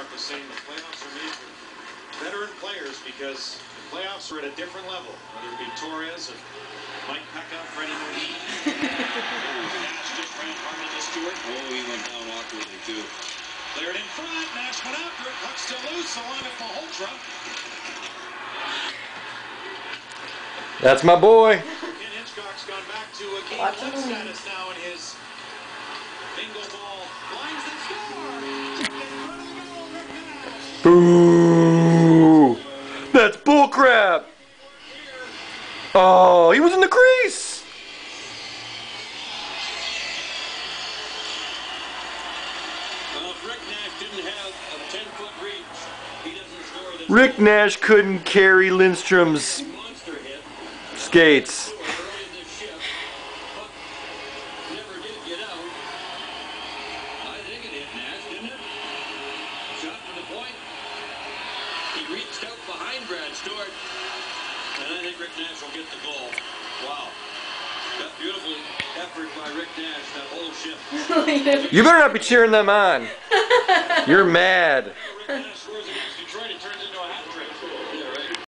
start to say the playoffs are made for veteran players because the playoffs are at a different level. Whether it be Torres, or Mike Pekka, Freddie Mooney. Nash just ran hard into Stewart. Oh, he went down awkwardly too. Cleared in front. Nash went after it. Puck still loose along with Malhotra. That's my boy. Ken Hitchcock's gone back to a game one status now in his bingo ball. Blinds that score. Boo! That's bullcrap. Oh, he was in the crease. Well, if Rick Nash didn't have a 10-foot reach, he doesn't score this. Rick Nash couldn't carry Lindstrom's Monster hit. skates. Early in this shift, but never did get out. I think it hit Nash, didn't it? Shot to the point. He reached out behind Brad Stewart, and I think Rick Nash will get the goal. Wow. That beautiful effort by Rick Nash, that whole shift. You better not be cheering them on. You're mad. Rick Nash scores again.